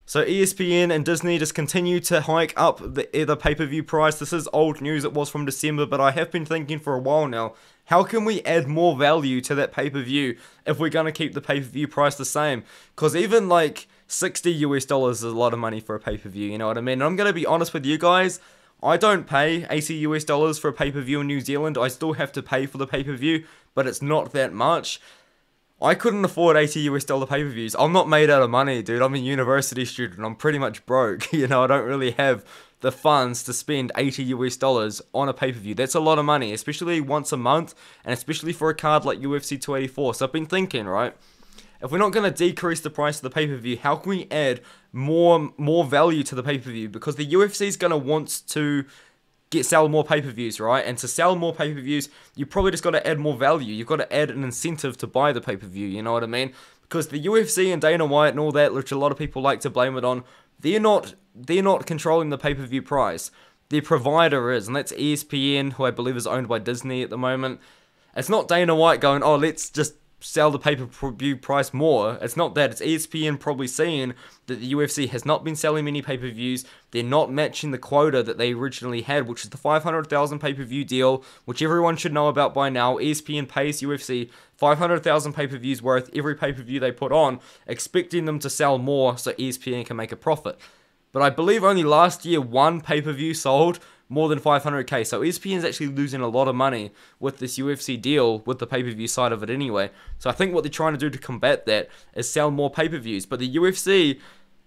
So ESPN and Disney just continue to hike up the pay-per-view price. This is old news, it was from December, but I have been thinking for a while now, how can we add more value to that pay-per-view if we're going to keep the pay-per-view price the same? Because even like $60 is a lot of money for a pay-per-view, you know what I mean? And I'm going to be honest with you guys, I don't pay $80 for a pay-per-view in New Zealand. I still have to pay for the pay-per-view, but it's not that much. I couldn't afford $80 pay-per-views. I'm not made out of money, dude. I'm a university student. I'm pretty much broke. You know, I don't really have the funds to spend $80 on a pay-per-view. That's a lot of money, especially once a month, and especially for a card like UFC 284. So I've been thinking, right? If we're not going to decrease the price of the pay-per-view, how can we add more value to the pay-per-view? Because the UFC is going to want to sell more pay-per-views, right? And to sell more pay-per-views, you probably just got to add more value. You've got to add an incentive to buy the pay-per-view, you know what I mean? Because the UFC and Dana White and all that, which a lot of people like to blame it on, they're not controlling the pay-per-view price. Their provider is, and that's ESPN, who I believe is owned by Disney at the moment. It's not Dana White going, oh, let's just sell the pay-per-view price more. It's not that. It's ESPN probably seeing that the UFC has not been selling many pay-per-views. They're not matching the quota that they originally had, which is the 500,000 pay-per-view deal, which everyone should know about by now. ESPN pays UFC 500,000 pay-per-views worth every pay-per-view they put on, expecting them to sell more so ESPN can make a profit. But I believe only last year one pay-per-view sold more than 500k, so ESPN is actually losing a lot of money with this UFC deal, with the pay-per-view side of it anyway. So I think what they're trying to do to combat that is sell more pay-per-views, but the UFC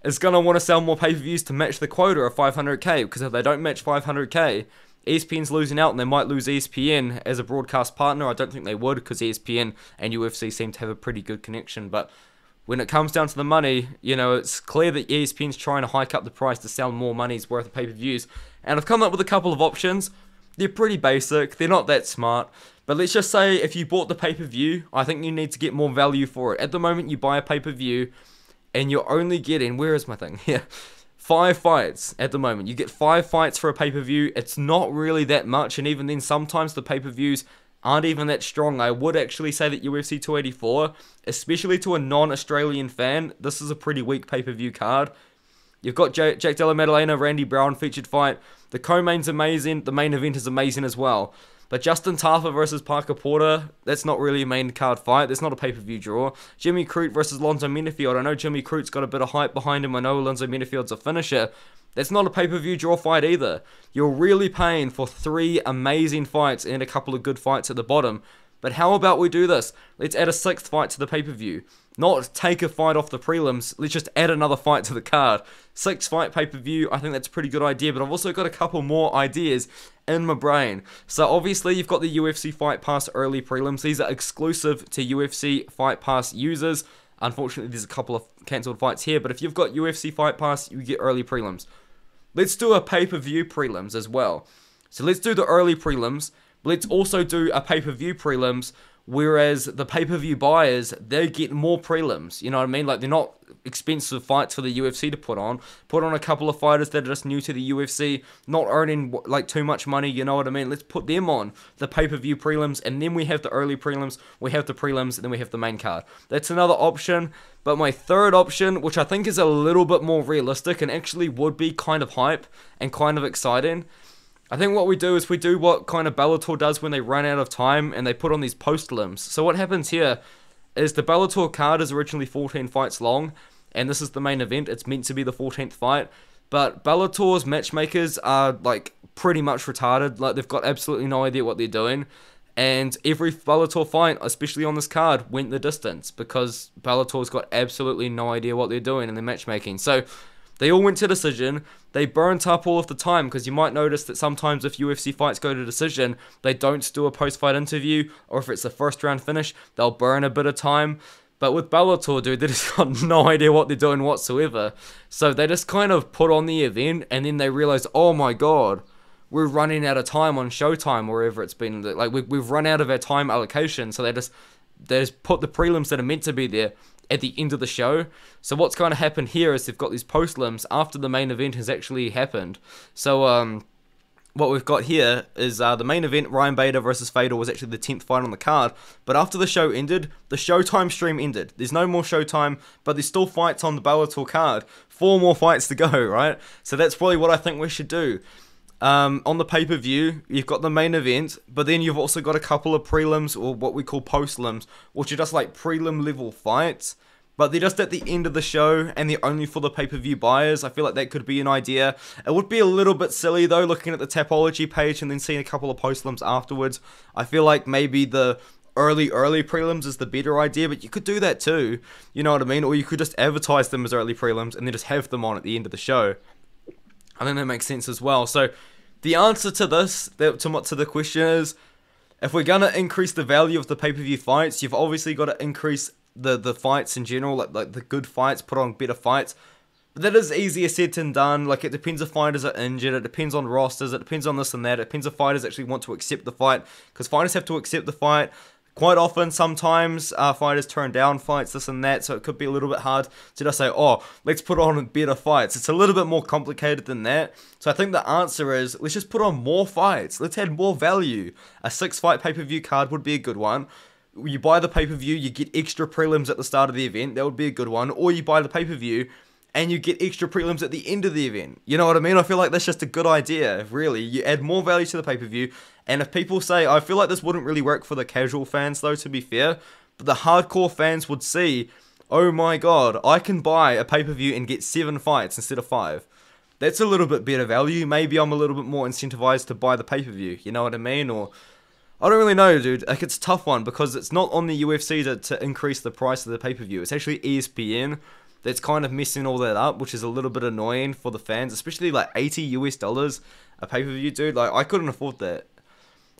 is going to want to sell more pay-per-views to match the quota of 500k, because if they don't match 500k, ESPN's losing out, and they might lose ESPN as a broadcast partner. I don't think they would, because ESPN and UFC seem to have a pretty good connection, but when it comes down to the money, you know, it's clear that ESPN's trying to hike up the price to sell more money's worth of pay-per-views. And I've come up with a couple of options. They're pretty basic. They're not that smart. But let's just say if you bought the pay-per-view, I think you need to get more value for it. At the moment, you buy a pay-per-view and you're only getting, where is my thing? Yeah, 5 fights at the moment. You get 5 fights for a pay-per-view. It's not really that much. And even then, sometimes the pay-per-views aren't even that strong. I would actually say that UFC 284, especially to a non-Australian fan, this is a pretty weak pay-per-view card. You've got Jack Della Maddalena, Randy Brown featured fight. The co-main's amazing. The main event is amazing as well. But Justin Tafa versus Parker Porter, that's not really a main card fight. That's not a pay-per-view draw. Jimmy Crute versus Lonzo Menifield. I know Jimmy Crute's got a bit of hype behind him. I know Lonzo Menifield's a finisher. That's not a pay-per-view draw fight either. You're really paying for 3 amazing fights and a couple of good fights at the bottom. But how about we do this? Let's add a 6th fight to the pay-per-view. Not take a fight off the prelims, let's just add another fight to the card. 6 fight pay-per-view, I think that's a pretty good idea, but I've also got a couple more ideas in my brain. So obviously you've got the UFC Fight Pass early prelims. These are exclusive to UFC Fight Pass users. Unfortunately, there's a couple of cancelled fights here, but if you've got UFC Fight Pass, you get early prelims. Let's do a pay-per-view prelims as well. So let's do the early prelims. Let's also do a pay-per-view prelims, whereas the pay-per-view buyers, they get more prelims. You know what I mean? Like, they're not expensive fights for the UFC to put on. Put on a couple of fighters that are just new to the UFC, not earning, like, too much money, you know what I mean? Let's put them on the pay-per-view prelims, and then we have the early prelims, we have the prelims, and then we have the main card. That's another option. But my third option, which I think is a little bit more realistic and actually would be kind of hype and kind of exciting, I think what we do is we do what kind of Bellator does when they run out of time and they put on these post-lims. So what happens here is the Bellator card is originally 14 fights long, and this is the main event. It's meant to be the 14th fight, but Bellator's matchmakers are, like, pretty much retarded. Like, they've got absolutely no idea what they're doing, and every Bellator fight, especially on this card, went the distance because Bellator's got absolutely no idea what they're doing in their matchmaking. So they all went to decision. They burnt up all of the time, because you might notice that sometimes if UFC fights go to decision, they don't do a post-fight interview, or if it's a first-round finish, they'll burn a bit of time. But with Bellator, dude, they just got no idea what they're doing whatsoever. So they just kind of put on the event, and then they realize, oh my god, we're running out of time on Showtime, or wherever it's been. Like, we've run out of our time allocation, so they just put the prelims that are meant to be there at the end of the show. So what's going to happen here is they've got these post-lims after the main event has actually happened. So what we've got here is the main event, Ryan Bader versus Fader, was actually the 10th fight on the card. But after the show ended, the Showtime stream ended. There's no more Showtime, but there's still fights on the Bellator card. 4 more fights to go, right? So that's probably what I think we should do. On the pay-per-view, you've got the main event, but then you've also got a couple of prelims, or what we call post-lims, which are just like prelim level fights. But they're just at the end of the show, and they're only for the pay-per-view buyers. I feel like that could be an idea. It would be a little bit silly, though, looking at the Tapology page and then seeing a couple of post-lims afterwards. I feel like maybe the early prelims is the better idea, but you could do that too. You know what I mean? Or you could just advertise them as early prelims, and then just have them on at the end of the show. I think that makes sense as well. So, the answer to this, to the question is, if we're going to increase the value of the pay-per-view fights, you've obviously got to increase the fights in general, like the good fights, put on better fights. But that is easier said than done. Like, it depends if fighters are injured, it depends on rosters, it depends on this and that, it depends if fighters actually want to accept the fight, because fighters have to accept the fight. Quite often, sometimes, fighters turn down fights, this and that, so it could be a little bit hard to just say, oh, let's put on better fights. It's a little bit more complicated than that. So I think the answer is, let's just put on more fights. Let's add more value. A 6-fight pay-per-view card would be a good one. You buy the pay-per-view, you get extra prelims at the start of the event, that would be a good one. Or you buy the pay-per-view, and you get extra prelims at the end of the event. You know what I mean? I feel like that's just a good idea, really. You add more value to the pay-per-view, and if people say, I feel like this wouldn't really work for the casual fans, though, to be fair, but the hardcore fans would see, oh my god, I can buy a pay-per-view and get 7 fights instead of 5. That's a little bit better value. Maybe I'm a little bit more incentivized to buy the pay-per-view, you know what I mean? Or, I don't really know, dude. Like, it's a tough one, because it's not on the UFC to increase the price of the pay-per-view. It's actually ESPN that's kind of messing all that up, which is a little bit annoying for the fans, especially like $80 a pay-per-view, dude. Like, I couldn't afford that.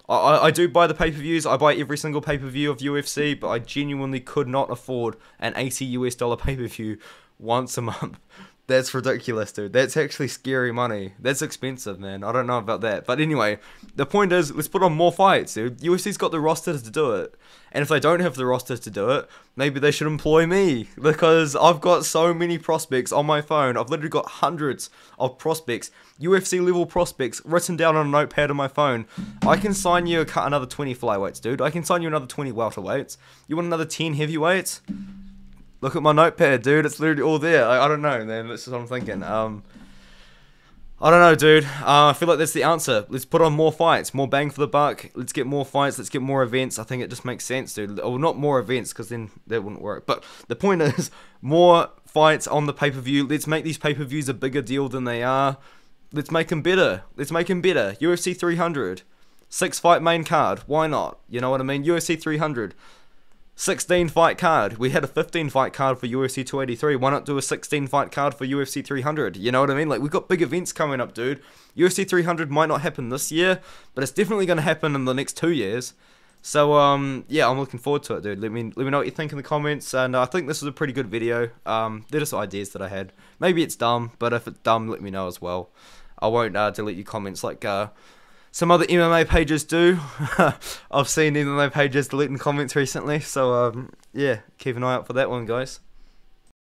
I do buy the pay-per-views, I buy every single pay-per-view of UFC, but I genuinely could not afford an $80 pay-per-view once a month. That's ridiculous, dude. That's actually scary money. That's expensive, man. I don't know about that. But anyway, the point is, let's put on more fights, dude. UFC's got the rosters to do it. And if they don't have the rosters to do it, maybe they should employ me. Because I've got so many prospects on my phone. I've literally got hundreds of prospects. UFC level prospects written down on a notepad on my phone. I can sign you another 20 flyweights, dude. I can sign you another 20 welterweights. You want another 10 heavyweights? Look at my notepad, dude. It's literally all there. I don't know, man. That's what I'm thinking. I don't know, dude. I feel like that's the answer. Let's put on more fights. More bang for the buck. Let's get more fights. Let's get more events. I think it just makes sense, dude. Well, not more events, because then that wouldn't work. But the point is, more fights on the pay-per-view. Let's make these pay-per-views a bigger deal than they are. Let's make them better. Let's make them better. UFC 300. 6-fight main card. Why not? You know what I mean? UFC 300. 16-fight card. We had a 15-fight card for UFC 283. Why not do a 16-fight card for UFC 300? You know what I mean? Like, we've got big events coming up, dude. UFC 300 might not happen this year, but it's definitely going to happen in the next 2 years. So, yeah, I'm looking forward to it, dude. Let me know what you think in the comments, and I think this was a pretty good video. They're just ideas that I had. Maybe it's dumb, but if it's dumb, let me know as well. I won't delete your comments like some other MMA pages do. I've seen MMA pages deleting comments recently, so yeah, keep an eye out for that one, guys.